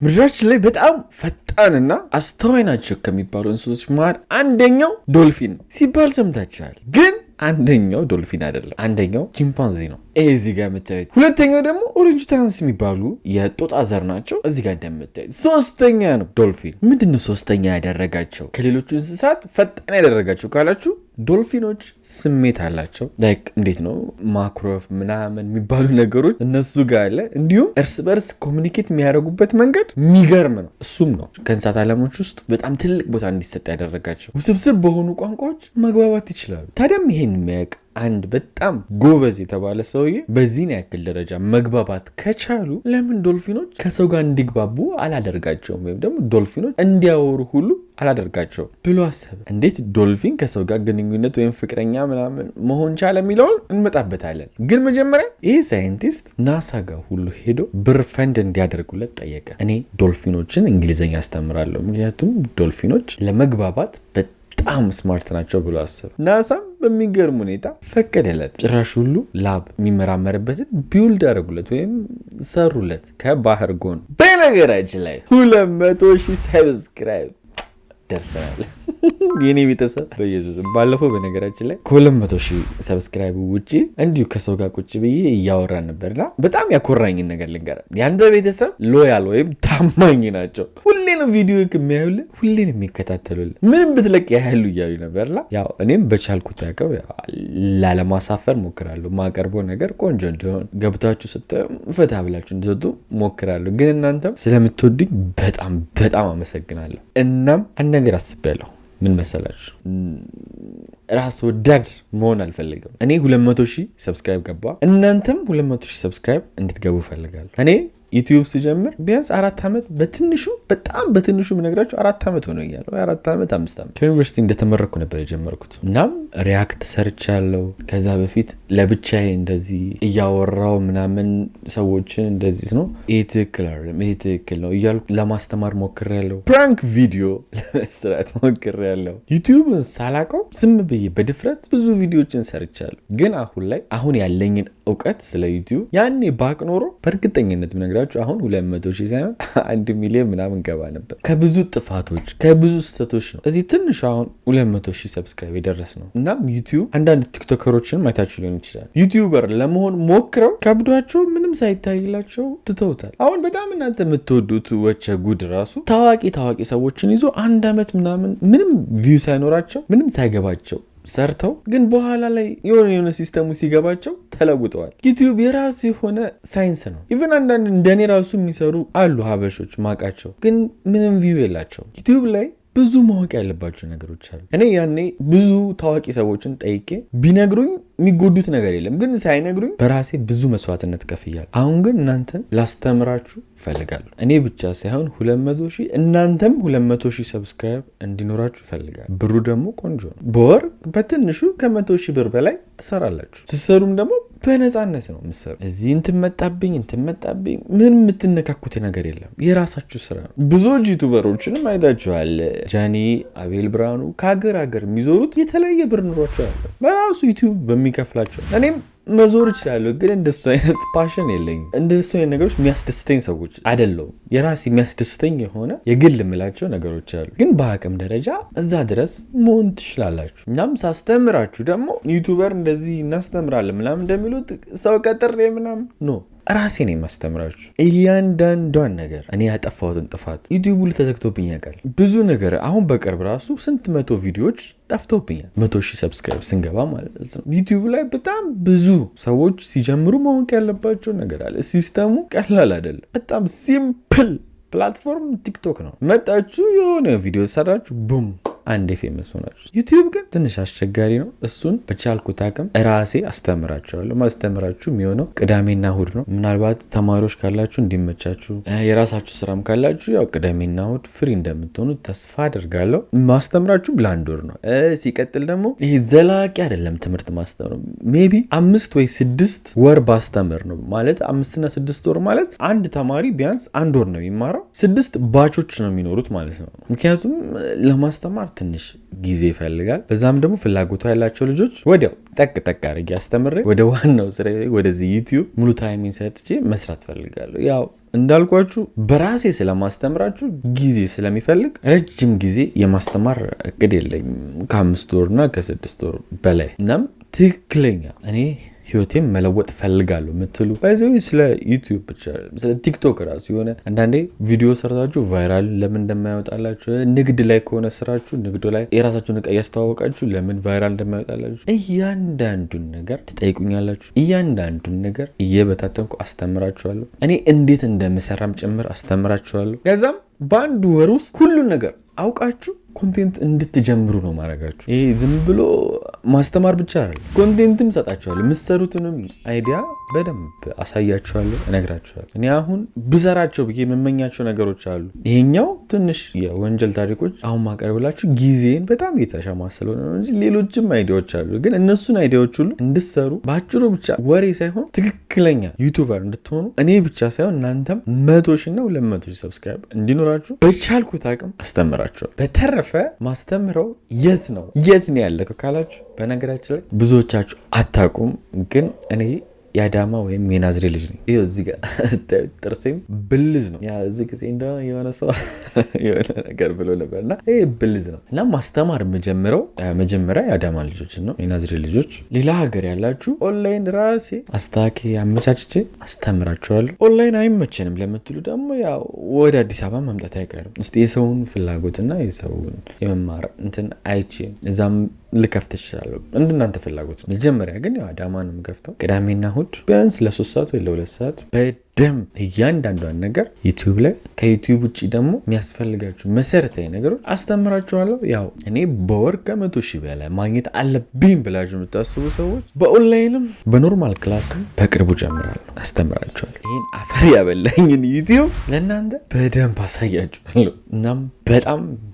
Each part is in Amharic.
ምድራችን ላይ በጣም ፈጣንና አስተዋይ ናቸው ከሚባሉ እንስሶች መሃል አንደኛው ዶልፊን ነው ሲባል ሰምታችኋል። ግን አንደኛው ዶልፊን አይደለም፣ አንደኛው ቺምፓንዚ ነው። እዚህ ጋር የምታዩት። ሁለተኛው ደግሞ ኦሬንጅ ታንስ የሚባሉ የጦጣ ዘር ናቸው። እዚህ ጋር እንደምታዩት። ሶስተኛ ነው ዶልፊን። ምንድነው ሶስተኛ ያደረጋቸው ከሌሎቹ እንስሳት ፈጣን ያደረጋቸው ካላችሁ ዶልፊኖች ስሜት አላቸው። ላይክ እንዴት ነው ማኩረፍ ምናምን የሚባሉ ነገሮች እነሱ ጋር አለ። እንዲሁም እርስ በርስ ኮሚኒኬት የሚያደርጉበት መንገድ የሚገርም ነው። እሱም ነው ከእንስሳት ዓለሞች ውስጥ በጣም ትልቅ ቦታ እንዲሰጥ ያደረጋቸው። ውስብስብ በሆኑ ቋንቋዎች መግባባት ይችላሉ። ታዲያም ይሄን የሚያውቅ አንድ በጣም ጎበዝ የተባለ ሰውዬ በዚህን ያክል ደረጃ መግባባት ከቻሉ ለምን ዶልፊኖች ከሰው ጋር እንዲግባቡ አላደርጋቸውም? ወይም ደግሞ ዶልፊኖች እንዲያወሩ ሁሉ አላደርጋቸውም ብሎ አሰበ። እንዴት ዶልፊን ከሰው ጋር ግንኙነት ወይም ፍቅረኛ ምናምን መሆን ቻለ የሚለውን እንመጣበታለን። ግን መጀመሪያ ይህ ሳይንቲስት ናሳ ጋር ሁሉ ሄዶ ብር ፈንድ እንዲያደርጉለት ጠየቀ። እኔ ዶልፊኖችን እንግሊዝኛ አስተምራለሁ፣ ምክንያቱም ዶልፊኖች ለመግባባት በጣም ስማርት ናቸው ብሎ አሰበ። ናሳም በሚገርም ሁኔታ ፈቀደለት። ጭራሽ ሁሉ ላብ የሚመራመርበትን ቢውልድ ያደረጉለት ወይም ሰሩለት ከባህር ጎን። በነገራችን ላይ 200,000 ሰብስክራይብ ደርሰናል። የኔ ቤተሰብ በኢየሱስ ባለፈው በነገራችን ላይ ከ200,000 ሰብስክራይብ ውጪ እንዲሁ ከሰው ጋር ቁጭ ብዬ እያወራን ነበርና በጣም ያኮራኝን ነገር ልንገር። ያንተ ቤተሰብ ሎያል ወይም ታማኝ ናቸው። ሁሌ ነው ቪዲዮ የሚያዩልህ፣ ሁሌ ነው የሚከታተሉልህ። ምንም ብትለቅ ያያሉ እያሉ ነበርና ያው እኔም በቻልኩት ያቀው ላለማሳፈር ሞክራለሁ። ማቀርበው ነገር ቆንጆ እንዲሆን ገብታችሁ ስታዩ ፈታ ብላችሁ እንድትወጡ ሞክራለሁ። ግን እናንተም ስለምትወዱኝ በጣም በጣም አመሰግናለሁ። እናም አንድ ነገር አስቤያለሁ። ምን መሰላችሁ? ራስ ወዳድ መሆን አልፈልግም። እኔ 200,000 ሰብስክራይብ ገባ። እናንተም 200,000 ሰብስክራይብ እንድትገቡ ፈልጋለሁ። እኔ ዩቲዩብ ስጀምር ቢያንስ 4 ዓመት በትንሹ በጣም በትንሹ የምነግራችሁ 4 ዓመት ሆነ እያለሁ 4 ዓመት 5 ዓመት ከዩኒቨርሲቲ እንደተመረኩ ነበር የጀመርኩት። እናም ሪያክት ሰርቻለሁ። ከዛ በፊት ለብቻዬ እንደዚህ እያወራው ምናምን ሰዎችን እንደዚህ ነው ይሄ ትክክል አይደለም ይሄ ትክክል ነው እያልኩ ለማስተማር ሞክሬያለሁ። ፕራንክ ቪዲዮ ለመስራት ሞክሬያለሁ። ዩቲዩብን ሳላውቀው ዝም ብዬ በድፍረት ብዙ ቪዲዮችን ሰርቻለሁ። ግን አሁን ያለኝን እውቀት ስለ ዩቲዩብ ያኔ ባቅ ኖሮ በእርግጠኝነት አሁን 200,000 ሳይሆን 1 ሚሊዮን ምናምን ገባ ነበር። ከብዙ ጥፋቶች ከብዙ ስህተቶች ነው እዚህ ትንሽ አሁን 200,000 ሰብስክራይብ የደረስ ነው። እናም ዩቲዩብ አንዳንድ ቲክቶከሮችን ማይታችሁ ሊሆን ይችላል። ዩቲዩበር ለመሆን ሞክረው ከብዷቸው ምንም ሳይታይላቸው ትተውታል። አሁን በጣም እናንተ የምትወዱት ወቸ ጉድ ራሱ ታዋቂ ሰዎችን ይዞ 1 ዓመት ምናምን ምንም ቪው ሳይኖራቸው ምንም ሳይገባቸው ሰርተው ግን በኋላ ላይ የሆነ ሲስተሙ ሲገባቸው ተለውጠዋል። ዩቲዩብ የራሱ የሆነ ሳይንስ ነው። ኢቨን አንዳንድ እንደኔ ራሱ የሚሰሩ አሉ ሀበሾች ማቃቸው፣ ግን ምንም ቪው የላቸው። ዩቲዩብ ላይ ብዙ ማወቅ ያለባቸው ነገሮች አሉ። እኔ ያኔ ብዙ ታዋቂ ሰዎችን ጠይቄ ቢነግሩኝ የሚጎዱት ነገር የለም፣ ግን ሳይነግሩኝ በራሴ ብዙ መስዋዕትነት ከፍያለሁ። አሁን ግን እናንተን ላስተምራችሁ እፈልጋለሁ። እኔ ብቻ ሳይሆን 200,000 እናንተም 200,000 ሰብስክራይብ እንዲኖራችሁ እፈልጋለሁ። ብሩ ደግሞ ቆንጆ ነው። በወር በትንሹ ከ100,000 ብር በላይ ትሰራላችሁ። ትሰሩም ደግሞ በነፃነት ነው የምትሰሩ። እዚህ እንትመጣብኝ ምን የምትነካኩት ነገር የለም። የራሳችሁ ስራ ነው። ብዙዎች ዩቱበሮችንም አይታችኋል። ጃኒ፣ አቤል ብርሃኑ ከሀገር የሚዞሩት የተለያየ ብር ኑሯቸው ያለ በራሱ ዩቲዩብ በሚከፍላቸው። እኔም መዞር እችላለሁ፣ ግን እንደሱ አይነት ፓሽን የለኝም። እንደሱ አይነት ነገሮች የሚያስደስተኝ ሰዎች አይደለሁም። የራሴ የሚያስደስተኝ የሆነ የግል የምላቸው ነገሮች አሉ። ግን በአቅም ደረጃ እዛ ድረስ መሆን ትችላላችሁ። እናም ሳስተምራችሁ ደግሞ ዩቱበር እንደዚህ እናስተምራለን ምናምን እንደሚሉት ሰው ቀጥሬ ምናምን ኖ ራሴ ነው የማስተምራችሁ። እያንዳንዷን ነገር እኔ ያጠፋሁትን ጥፋት ዩቲዩብ ላይ ተዘግቶብኝ ያውቃል። ብዙ ነገር አሁን በቅርብ ራሱ ስንት 100 ቪዲዮዎች ጠፍቶብኛል። 100,000 ሰብስክራይብ ስንገባ ማለት ነው። ዩቲዩብ ላይ በጣም ብዙ ሰዎች ሲጀምሩ ማወቅ ያለባቸው ነገር አለ። ሲስተሙ ቀላል አይደለም። በጣም ሲምፕል ፕላትፎርም ቲክቶክ ነው። መጣችሁ የሆነ ቪዲዮ ሰራችሁ ቡም አንዴ ፌመስ ሆናችሁ። ዩቲዩብ ግን ትንሽ አስቸጋሪ ነው። እሱን በቻልኩት አቅም ራሴ አስተምራቸዋለሁ። ማስተምራችሁ የሚሆነው ቅዳሜና እሁድ ነው። ምናልባት ተማሪዎች ካላችሁ እንዲመቻችሁ፣ የራሳችሁ ስራም ካላችሁ ያው ቅዳሜና እሁድ ፍሪ እንደምትሆኑ ተስፋ አደርጋለሁ። ማስተምራችሁ ለአንድ ወር ነው። ሲቀጥል ደግሞ ይሄ ዘላቂ አይደለም ትምህርት ማስተምር። ሜቢ 5 ወይ 6 ወር ባስተምር ነው ማለት 5 እና 6 ወር ማለት አንድ ተማሪ ቢያንስ 1 ወር ነው የሚማረው። 6 ባቾች ነው የሚኖሩት ማለት ነው። ምክንያቱም ለማስተማር ትንሽ ጊዜ ይፈልጋል። በዛም ደግሞ ፍላጎቱ ያላቸው ልጆች ወዲያው ጠቅ አድርጌ አስተምሬ ወደ ዋናው ስራ ወደዚህ ዩቲዩብ ሙሉ ታይሚን ሰጥቼ መስራት ፈልጋለሁ። ያው እንዳልኳችሁ በራሴ ስለማስተምራችሁ ጊዜ ስለሚፈልግ ረጅም ጊዜ የማስተማር እቅድ የለኝም ከ5 ወርና ከ6 ወር በላይ። እናም ትክክለኛ እኔ ህይወቴን መለወጥ ፈልጋለሁ ምትሉ ባይዘው ስለ ዩቲዩብ ብቻ ስለ ቲክቶክ ራሱ የሆነ አንዳንዴ ቪዲዮ ሰርታችሁ ቫይራል ለምን እንደማይወጣላችሁ፣ ንግድ ላይ ከሆነ ስራችሁ ንግዱ ላይ የራሳችሁን ዕቃ ያስተዋወቃችሁ ለምን ቫይራል እንደማይወጣላችሁ እያንዳንዱን ነገር ትጠይቁኛላችሁ። እያንዳንዱን ነገር እየበታተንኩ አስተምራችኋለሁ። እኔ እንዴት እንደምሰራም ጭምር አስተምራችኋለሁ። ከዛም በአንድ ወር ውስጥ ሁሉን ነገር አውቃችሁ ኮንቴንት እንድትጀምሩ ነው ማድረጋችሁ። ይሄ ዝም ብሎ ማስተማር ብቻ አይደለም፣ ኮንቴንትም ሰጣችኋለሁ። የምትሰሩትንም አይዲያ በደንብ አሳያችኋለሁ፣ እነግራችኋለሁ። እኔ አሁን ብሰራቸው ብዬ የምመኛቸው ነገሮች አሉ። ይሄኛው ትንሽ የወንጀል ታሪኮች አሁን ማቀርብላችሁ ጊዜን በጣም እየተሻማ ስለሆነ ነው እንጂ ሌሎችም አይዲያዎች አሉ። ግን እነሱን አይዲያዎች ሁሉ እንድትሰሩ በአጭሩ ብቻ ወሬ ሳይሆን ትክክለኛ ዩቱበር እንድትሆኑ እኔ ብቻ ሳይሆን እናንተም 100,000 እና 200,000 ሰብስክራይብ እንዲኖራችሁ በቻልኩት አቅም አስተምራችኋለሁ። በተረፈ ማስተምረው የት ነው ያለከው ካላችሁ፣ በነገራችን ላይ ብዙዎቻችሁ አታውቁም፣ ግን እኔ የአዳማ ወይም የናዝሬ ልጅ ነኝ። ይኸው እዚህ ጋር ጥርሴም ብልዝ ነው። ያ እዚህ ጊዜ እንደሆነ የሆነ ሰው የሆነ ነገር ብሎ ነበርና ይሄ ብልዝ ነው። እና ማስተማር የምጀምረው መጀመሪያ የአዳማ ልጆችን ነው፣ የናዝሬ ልጆች። ሌላ ሀገር ያላችሁ ኦንላይን ራሴ አስታኪ አመቻችቼ አስተምራችኋለሁ። ኦንላይን አይመቸንም ለምትሉ ደግሞ ያው ወደ አዲስ አበባ መምጣት አይቀርም። እስቲ የሰውን ፍላጎትና የሰውን የመማር እንትን አይቼ እዛም ልከፍት እችላለሁ፣ እንደናንተ ፍላጎት ነው። መጀመሪያ ግን ያው አዳማ ነው የምከፍተው። ቅዳሜና እሁድ ቢያንስ ለ3 ሰዓት ወይ ለ2 ሰዓት በደንብ እያንዳንዷን ነገር ዩቲዩብ ላይ፣ ከዩቲዩብ ውጭ ደግሞ የሚያስፈልጋችሁ መሰረታዊ ነገሮች አስተምራችኋለሁ። ያው እኔ በወር ከ100,000 በላይ ማግኘት አለብኝ ብላችሁ የምታስቡ ሰዎች በኦንላይንም በኖርማል ክላስም በቅርቡ ጀምራለሁ፣ አስተምራችኋለሁ። ይህን አፈር ያበላኝን ዩቲዩብ ለእናንተ በደንብ አሳያችኋለሁ። እናም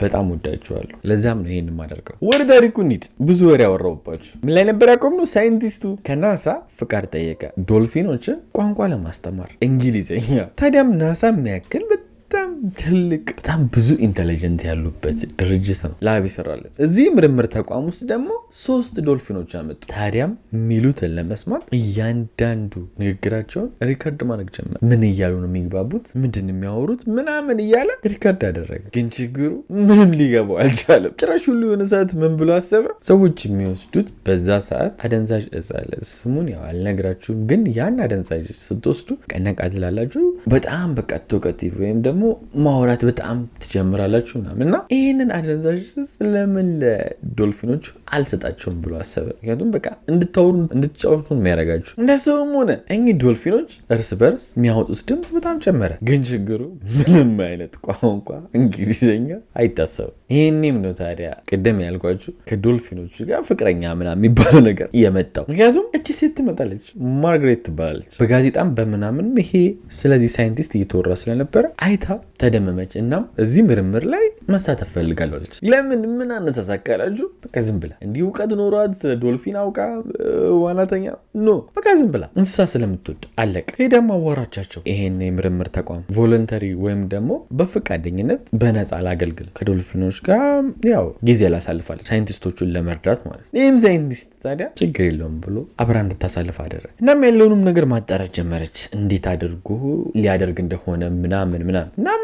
በጣም ወዳችኋለሁ። ለዛም ነው ይህን የማደርገው። ወደ ታሪኩ እንሂድ። ብዙ ወሬ ያወራሁባችሁ ምን ላይ ነበር ያቆምነው? ሳይንቲስቱ ከናሳ ፍቃድ ጠየቀ ዶልፊኖችን ቋንቋ ለማስተማር እንግሊዝኛ። ታዲያም ናሳ የሚያክል በጣም ትልቅ በጣም ብዙ ኢንተለጀንት ያሉበት ድርጅት ነው ላብ ይሰራለት። እዚህ ምርምር ተቋም ውስጥ ደግሞ 3 ዶልፊኖች አመጡ። ታዲያም የሚሉትን ለመስማት እያንዳንዱ ንግግራቸውን ሪከርድ ማድረግ ጀመረ። ምን እያሉ ነው የሚግባቡት፣ ምንድን የሚያወሩት ምናምን እያለ ሪከርድ አደረገ። ግን ችግሩ ምንም ሊገባው አልቻለም። ጭራሽ ሁሉ የሆነ ሰዓት ምን ብሎ አሰበ፣ ሰዎች የሚወስዱት በዛ ሰዓት አደንዛዥ እጽ አለ። ስሙን ያው አልነግራችሁም፣ ግን ያን አደንዛዥ ስትወስዱ ቀነቃ ትላላችሁ። በጣም በቃ ቶከቲቭ ወይም ደግሞ ማውራት በጣም ትጀምራላችሁ ምናምን እና ይህንን አደንዛዥ እጽ ለምን ለዶልፊኖች አልሰጣቸውም ብሎ አሰበ። ምክንያቱም በቃ እንድታወሩ እንድትጫወቱ የሚያደርጋችሁ። እንደሰውም ሆነ እኚህ ዶልፊኖች እርስ በርስ የሚያወጡት ድምፅ በጣም ጨመረ። ግን ችግሩ ምንም አይነት ቋንቋ እንግሊዝኛ አይታሰብም። ይህኔም ነው ታዲያ ቅድም ያልኳችሁ ከዶልፊኖቹ ጋር ፍቅረኛ ምናምን የሚባለው ነገር የመጣው። ምክንያቱም እቺ ሴት ትመጣለች፣ ማርግሬት ትባላለች። በጋዜጣም በምናምን ይሄ ስለዚህ ሳይንቲስት እየተወራ ስለነበረ አይታ ተደመመች። እናም እዚህ ምርምር ላይ መሳተፍ ፈልጋለሁ አለች። ለምን ምን አነሳሳካላችሁ? በቃ ዝም ብላ እንዲህ እውቀት ኖሯት ዶልፊን አውቃ ዋናተኛ ኖ በቃ ዝም ብላ እንስሳ ስለምትወድ አለቀ። ሄዳም አዋራቻቸው። ይሄን የምርምር ተቋም ቮለንተሪ ወይም ደግሞ በፈቃደኝነት በነፃ ላገልግል ከዶልፊኖች ጋር ያው ጊዜ ላሳልፋለች፣ ሳይንቲስቶቹን ለመርዳት ማለት ነው። ይህም ሳይንቲስት ታዲያ ችግር የለውም ብሎ አብራ እንድታሳልፍ አደረገ። እናም ያለውንም ነገር ማጣራት ጀመረች፣ እንዴት አድርጎ ሊያደርግ እንደሆነ ምናምን እናም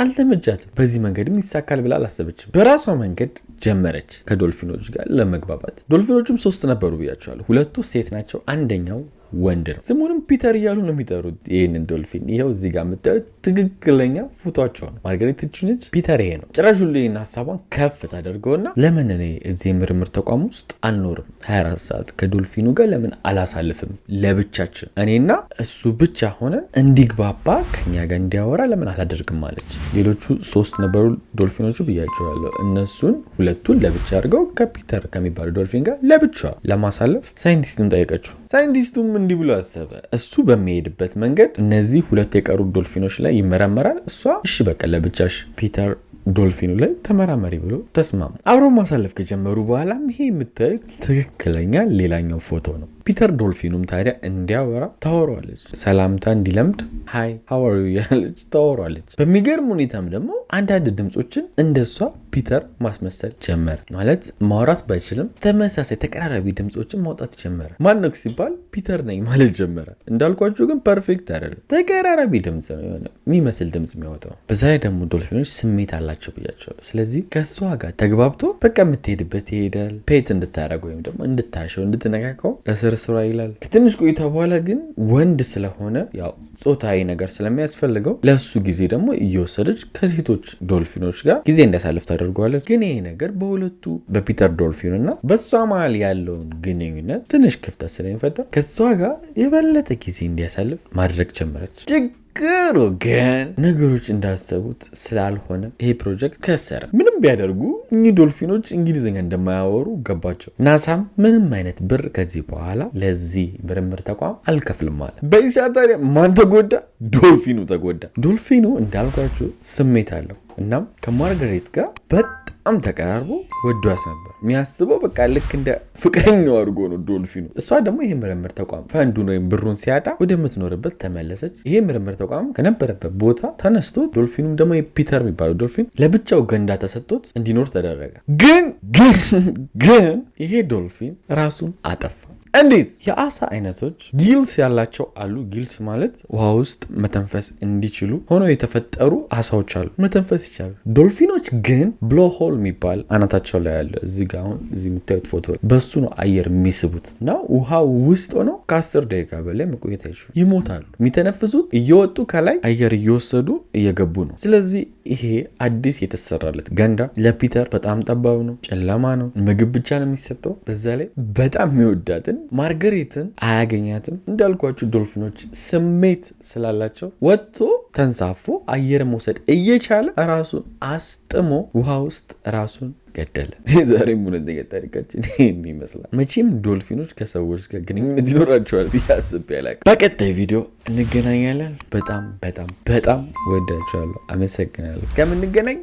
አልተመቻትም። በዚህ መንገድም ይሳካል ብላ አላሰበችም። በራሷ መንገድ ጀመረች ከዶልፊኖች ጋር ለመግባባት። ዶልፊኖቹም 3 ነበሩ ብያቸዋለሁ። 2 ሴት ናቸው፣ አንደኛው ወንድ ነው። ስሙንም ፒተር እያሉ ነው የሚጠሩት ይህንን ዶልፊን። ይኸው እዚህ ጋር የምታዩት ትክክለኛ ፎቶቸው ነው። ማርጋሬት ትችነች፣ ፒተር ይሄ ነው። ጭራሽ ሁሉ ይህን ሀሳቧን ከፍ ታደርገውና ለምን እኔ እዚህ የምርምር ተቋም ውስጥ አልኖርም፣ 24 ሰዓት ከዶልፊኑ ጋር ለምን አላሳልፍም፣ ለብቻችን እኔና እሱ ብቻ ሆነን እንዲግባባ ከኛ ጋር እንዲያወራ ለምን አላደርግም አለች። ሌሎቹ 3 ነበሩ ዶልፊኖቹ ብያቸዋለሁ። እነሱን 2ቱን ለብቻ አድርገው ከፒተር ከሚባለው ዶልፊን ጋር ለብቻ ለማሳለፍ ሳይንቲስቱን ጠየቀችው። ሳይንቲስቱም እንዲህ ብሎ አሰበ። እሱ በሚሄድበት መንገድ እነዚህ 2 የቀሩ ዶልፊኖች ላይ ይመረመራል። እሷ እሺ በቃ ለብቻሽ ፒተር ዶልፊኑ ላይ ተመራመሪ ብሎ ተስማሙ። አብረው ማሳለፍ ከጀመሩ በኋላም ይሄ የምታዩት ትክክለኛ ሌላኛው ፎቶ ነው። ፒተር ዶልፊኑም ታዲያ እንዲያወራ ታወሯለች። ሰላምታ እንዲለምድ ሃይ ሃው አር ዩ ያለች ታወሯለች። በሚገርም ሁኔታም ደግሞ አንዳንድ ድምጾችን እንደሷ ፒተር ማስመሰል ጀመረ። ማለት ማውራት ባይችልም ተመሳሳይ ተቀራራቢ ድምጾችን ማውጣት ጀመረ። ማነው ሲባል ፒተር ነኝ ማለት ጀመረ። እንዳልኳችሁ ግን ፐርፌክት አይደለም፣ ተቀራራቢ ድምፅ ነው፣ የሆነ የሚመስል ድምፅ የሚያወጣው። በዛ ላይ ደግሞ ዶልፊኖች ስሜት አላቸው ብያቸዋለሁ። ስለዚህ ከእሷ ጋር ተግባብቶ በቃ የምትሄድበት ይሄዳል። ፔት እንድታደርገው ወይም ደግሞ እንድታሸው እንድትነካከው ለስርስሯ ይላል። ከትንሽ ቆይታ በኋላ ግን ወንድ ስለሆነ ያው ጾታዊ ነገር ስለሚያስፈልገው ለእሱ ጊዜ ደግሞ እየወሰደች ከሴቶች ዶልፊኖች ጋር ጊዜ እንዲያሳልፍ ታደርገዋለች። ግን ይሄ ነገር በሁለቱ በፒተር ዶልፊን እና በእሷ መሀል ያለውን ግንኙነት ትንሽ ክፍተት ስለሚፈጠር ከእሷ ጋር የበለጠ ጊዜ እንዲያሳልፍ ማድረግ ጀመረች። ችግሩ ግን ነገሮች እንዳሰቡት ስላልሆነ ይሄ ፕሮጀክት ከሰረ። ምንም ቢያደርጉ እኚህ ዶልፊኖች እንግሊዝኛ እንደማያወሩ ገባቸው። ናሳም ምንም አይነት ብር ከዚህ በኋላ ለዚህ ምርምር ተቋም አልከፍልም አለ። በዚህ ሰዓት ታዲያ ማን ተጎዳ? ዶልፊኑ ተጎዳ። ዶልፊኑ እንዳልኳችሁ ስሜት አለው። እናም ከማርጋሬት ጋር በጣም ተቀራርቦ ወዷት ነበር። የሚያስበው በቃ ልክ እንደ ፍቅረኛው አድርጎ ነው ዶልፊኑ። እሷ ደግሞ ይሄ ምርምር ተቋም ፈንዱን ወይም ብሩን ሲያጣ ወደምትኖርበት ተመለሰች። ይሄ ምርምር ተቋም ከነበረበት ቦታ ተነስቶ ዶልፊኑም ደግሞ ፒተር የሚባለው ዶልፊን ለብቻው ገንዳ ተሰጥቶት እንዲኖር ተደረገ። ግን ይሄ ዶልፊን ራሱን አጠፋ። እንዴት? የአሳ አይነቶች ጊልስ ያላቸው አሉ። ጊልስ ማለት ውሃ ውስጥ መተንፈስ እንዲችሉ ሆነው የተፈጠሩ አሳዎች አሉ፣ መተንፈስ ይቻላሉ። ዶልፊኖች ግን ብሎሆል የሚባል አናታቸው ላይ ያለ እዚህ ጋር አሁን እዚህ የምታዩት ፎቶ በሱ ነው አየር የሚስቡት እና ውሃ ውስጥ ሆነው ከ10 ደቂቃ በላይ መቆየት አይችሉ፣ ይሞታሉ። የሚተነፍሱት እየወጡ ከላይ አየር እየወሰዱ እየገቡ ነው። ስለዚህ ይሄ አዲስ የተሰራለት ገንዳ ለፒተር በጣም ጠባብ ነው፣ ጨለማ ነው፣ ምግብ ብቻ ነው የሚሰጠው። በዛ ላይ በጣም የሚወዳትን ማርጋሬትን አያገኛትም። እንዳልኳችሁ ዶልፊኖች ስሜት ስላላቸው ወጥቶ ተንሳፎ አየር መውሰድ እየቻለ ራሱን አስጥሞ ውሃ ውስጥ ራሱን ገደለ። ዛሬ እውነተኛ ታሪካችን ይህን ይመስላል። መቼም ዶልፊኖች ከሰዎች ጋር ግንኙነት ይኖራቸዋል ብዬ አስቤ አላውቅም። በቀጣይ ቪዲዮ እንገናኛለን። በጣም ወዳቸዋለሁ። አመሰግናለሁ። እስከምንገናኝ